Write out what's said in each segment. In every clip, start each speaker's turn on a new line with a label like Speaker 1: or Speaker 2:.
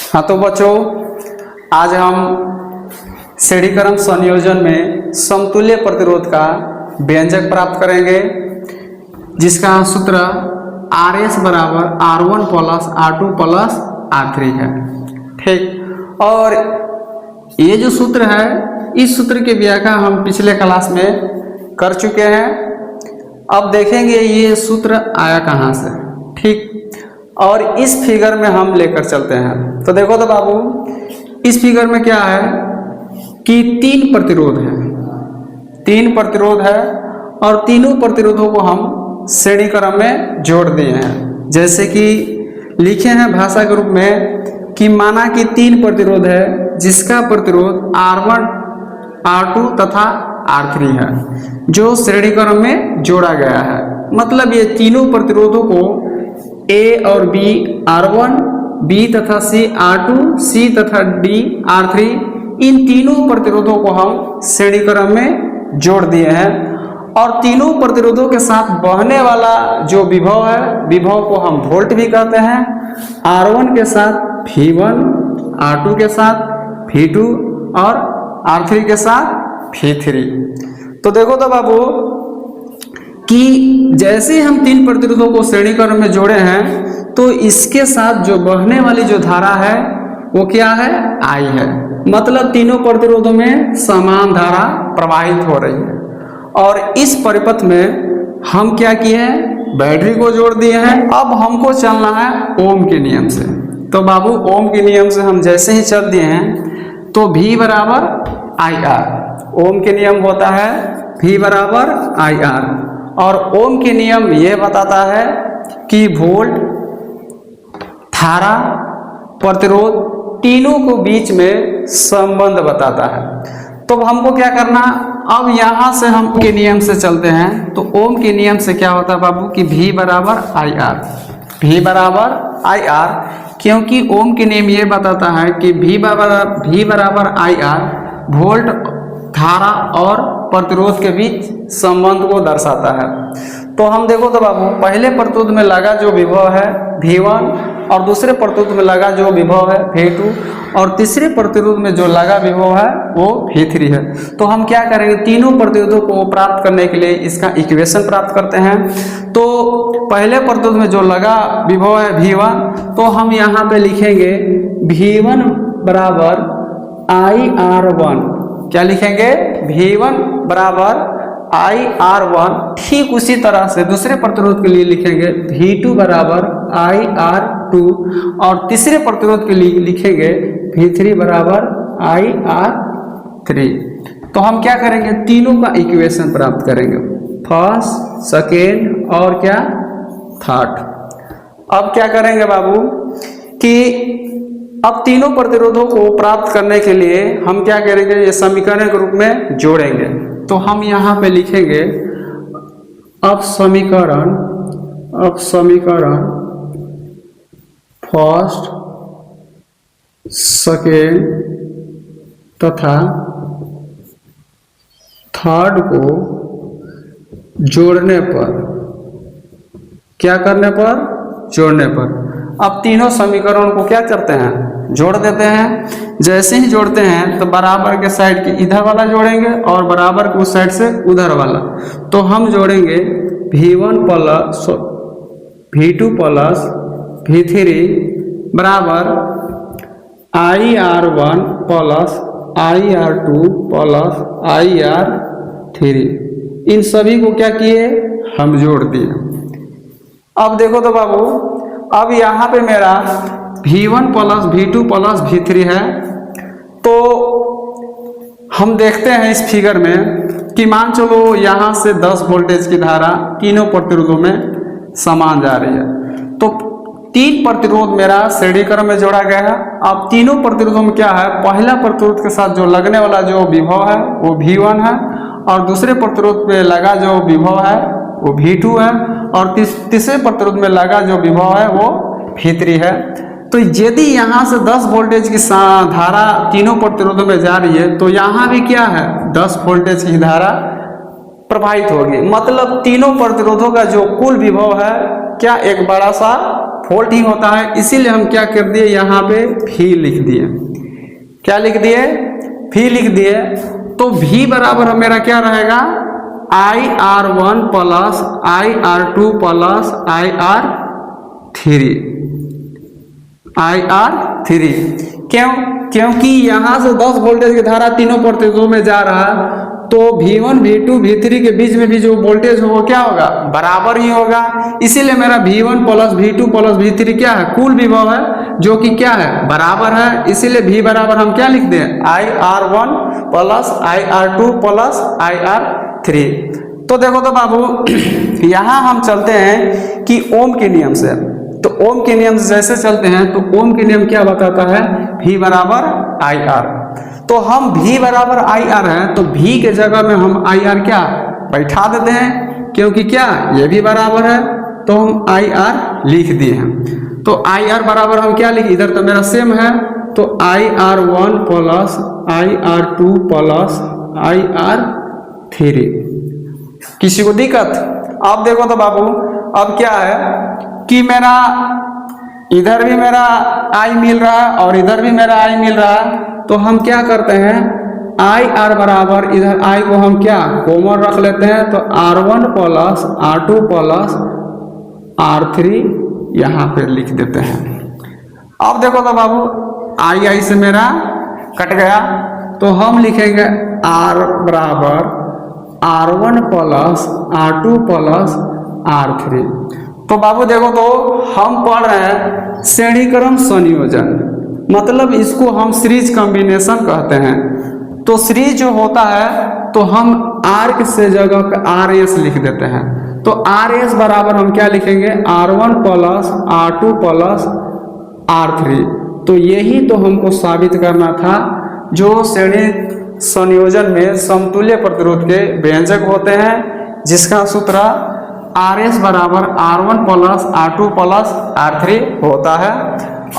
Speaker 1: हाँ तो बच्चों, आज हम श्रेणीक्रम संयोजन में समतुल्य प्रतिरोध का व्यंजक प्राप्त करेंगे, जिसका सूत्र RS बराबर R1 plus R2 plus R3 है। ठीक, और ये जो सूत्र है, इस सूत्र की व्याख्या हम पिछले क्लास में कर चुके हैं। अब देखेंगे ये सूत्र आया कहाँ से। ठीक, और इस फिगर में हम लेकर चलते हैं। तो देखो तो बाबू, इस फिगर में क्या है कि तीन प्रतिरोध है और तीनों प्रतिरोधों को हम श्रेणी क्रम में जोड़ दिए हैं। जैसे कि लिखे हैं भाषा के रूप में कि माना कि तीन प्रतिरोध है, जिसका प्रतिरोध R1, R2 तथा R3 है, जो श्रेणी क्रम में जोड़ा गया है। मतलब ये तीनों प्रतिरोधों को A और B R1, B तथा C R2, C तथा D R3, इन तीनों प्रतिरोधों को हम श्रेणी क्रम में जोड़ दिए हैं। और तीनों प्रतिरोधों के साथ बहने वाला जो विभव है, विभव को हम वोल्ट भी कहते हैं। R1 के साथ V1, R2 के साथ V2 और R3 के साथ V3। तो देखो तो बाबू कि जैसे हम तीन प्रतिरोधों को श्रेणी क्रम में जोड़े हैं, तो इसके साथ जो बहने वाली जो धारा है वो क्या है? I है। मतलब तीनों प्रतिरोधों में समान धारा प्रवाहित हो रही है। और इस परिपथ में हम क्या किए हैं? बैटरी को जोड़ दिए हैं। अब हमको चलना है ओम के नियम से। तो बाबू, ओम के नियम से हम जैसे ही चल दिए हैं, तो V बराबर IR। ओम के नियम होता है V बराबर IR। और ओम के नियम यह बताता है कि वोल्ट, धारा, प्रतिरोध तीनों को बीच में संबंध बताता है। तो हमको क्या करना, अब यहां से हम के नियम से चलते हैं। तो ओम के नियम से क्या होता है बाबू कि V बराबर IR। V बराबर IR, क्योंकि ओम के नियम ये बताता है कि V बराबर IR वोल्ट, धारा और प्रतिरोध के बीच संबंध को दर्शाता है। तो हम देखो तो बाबू, पहले प्रतिरोध में लगा जो विभव है V1, और दूसरे प्रतिरोध में लगा जो विभव है V2, और तीसरे प्रतिरोध में जो लगा विभव है वो V3 है। तो हम क्या करेंगे, तीनों प्रतिरोधों को प्राप्त करने के लिए इसका इक्वेशन प्राप्त करते हैं। तो पहले प्रतिरोध में जो लगा विभव है V1, तो हम यहाँ पे लिखेंगे V1 बराबर IR1। क्या लिखेंगे? V1 बराबर IR1। ठीक उसी तरह से दूसरे प्रतिरोध के लिए लिखेंगे V2 बराबर IR2, और तीसरे प्रतिरोध के लिए लिखेंगे V3 बराबर IR3। तो हम क्या करेंगे, तीनों का इक्वेशन प्राप्त करेंगे, फर्स्ट, सेकेंड और क्या, थर्ड। अब क्या करेंगे बाबू कि अब तीनों प्रतिरोधों को प्राप्त करने के लिए हम क्या करेंगे, ये समीकरण के रूप में जोड़ेंगे। तो हम यहाँ पे लिखेंगे अब समीकरण फर्स्ट, सेकेंड तथा थर्ड को जोड़ने पर, क्या करने पर? जोड़ने पर। अब तीनों समीकरणों को क्या करते हैं? जोड़ देते हैं। जैसे ही जोड़ते हैं तो बराबर के साइड के इधर वाला जोड़ेंगे और बराबर के उस साइड से उधर वाला। तो हम जोड़ेंगे V1 plus V2 plus V3 बराबर IR1 plus IR2 plus IR3। इन सभी को क्या किए? हम जोड़ दिए। अब देखो तो बाबू, अब यहाँ पे मेरा V1 plus V2 plus V3 है। तो हम देखते हैं इस फिगर में कि मान चलो यहाँ से 10 वोल्टेज की धारा तीनों प्रतिरोधों में समान जा रही है। तो तीन प्रतिरोध मेरा श्रेणी क्रम में जोड़ा गया है। अब तीनों प्रतिरोधों में क्या है, पहला प्रतिरोध के साथ जो लगने वाला जो विभव है वो V1 है, और दूसरे प्रतिरोध पे लगा जो विभव है वो V2 है, और तीसरे प्रतिरोध में लगा जो विभव है वो V3 है। तो यदि यहाँ से 10 वोल्टेज की धारा तीनों प्रतिरोधों में जा रही है, तो यहाँ भी क्या है, 10 वोल्टेज की धारा प्रवाहित होगी। मतलब तीनों प्रतिरोधों का जो कुल विभव है क्या एक बड़ा सा फॉल्ट ही होता है, इसीलिए हम क्या कर दिए यहाँ पे भी लिख दिए। क्या लिख दिए? भी लिख दिए। तो भी बराबर मेरा क्या रहेगा? IR1 plus IR2 plus IR3। क्यों? क्योंकि यहाँ से 10 वोल्टेज की धारा तीनों प्रतिरोधों में जा रहा है, तो V1 V2 V3 के बीच में भी जो वोल्टेज हो वो क्या होगा? बराबर ही होगा। इसीलिए मेरा V1 plus V2 plus V3 क्या है? कुल विभव है, जो कि क्या है? बराबर है। इसीलिए V बराबर हम क्या लिख दें? IR1 plus IR2 plus IR3। तो देखो तो बाबू यहाँ हम चलते हैं कि ओम के नियम से। तो ओम के नियम से जैसे चलते हैं तो ओम के नियम क्या बताता है? V बराबर IR। तो हम V बराबर IR है, तो V के जगह में हम IR क्या बैठा देते हैं, क्योंकि क्या ये भी बराबर है, तो हम IR लिख दिए हैं। तो IR बराबर हम क्या लिख, इधर तो मेरा सेम है, तो IR1 plus IR2 plus IR3। किसी को दिक्कत? अब देखो तो बाबू, अब क्या है कि मेरा इधर भी मेरा I मिल रहा है और इधर भी मेरा I मिल रहा है, तो हम क्या करते हैं? IR बराबर इधर I को हम क्या कॉमन रख लेते हैं, तो R1 plus R2 plus R3 यहाँ पे लिख देते हैं। अब देखो तो बाबू I से मेरा कट गया, तो हम लिखेंगे R बराबर R1 plus R2 plus R3। तो बाबू देखो तो हम पढ़ रहे हैं श्रेणी क्रम संयोजन, मतलब इसको हम सीरीज कॉम्बिनेशन कहते हैं। तो सीरीज जो होता है तो हम आर्क से जगह पे RS लिख देते हैं। तो RS बराबर हम क्या लिखेंगे? R1 plus R2 plus R3। तो यही तो हमको साबित करना था, जो श्रेणी संयोजन में समतुल्य प्रतिरोध के व्यंजक होते हैं, जिसका सूत्र RS बराबर R1 plus R2 plus R3 होता है।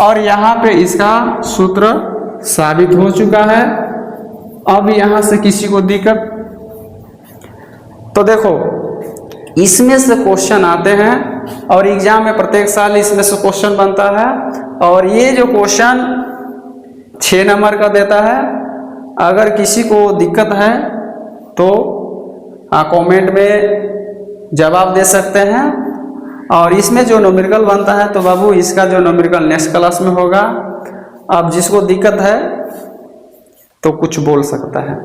Speaker 1: और यहाँ पे इसका सूत्र साबित हो चुका है। अब यहाँ से किसी को दिक्कत? तो देखो इसमें से क्वेश्चन आते हैं और एग्जाम में प्रत्येक साल इसमें से क्वेश्चन बनता है, और ये जो क्वेश्चन 6 नंबर का देता है। अगर किसी को दिक्कत है तो कमेंट में जवाब दे सकते हैं। और इसमें जो न्यूमेरिकल बनता है तो बाबू इसका जो न्यूमेरिकल नेक्स्ट क्लास में होगा। अब जिसको दिक्कत है तो कुछ बोल सकता है।